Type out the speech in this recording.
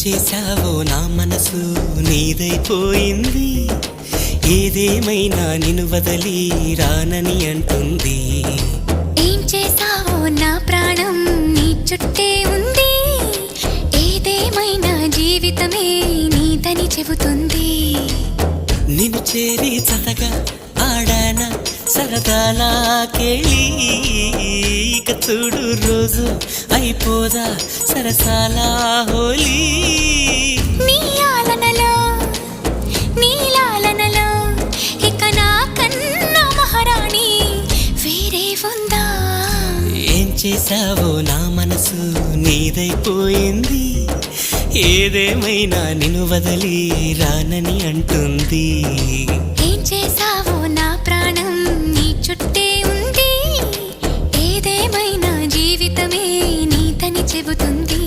చేశావో నా మనసు నీదైపోయింది, ఏదేమైనా నిన్ను వదలి రానని అంటుంది. ఏం చేశావో నా ప్రాణం నీ చుట్టే ఉంది, ఏదేమైనా జీవితమే నీదని చెబుతుంది. నిన్ను చేరి చతగా ఆడాన సరదాలా కేళి, ఇక చూడు రోజు అయిపోదా సరసాల హోలీ. నీ ఆలనలో నీ లాలనలో ఇక నా కన్నా మహారాణి వేరే ఉందా? ఏం చేశావో నా మనసు నీదైపోయింది, ఏదేమైనా నిన్ను వదలి రానని అంటుంది. ఏం చేశావో నా ప్రాణం నీ చుట్టే ఉంది, ఏదేమైనా జీవితమే నీదని చెబుతుంది.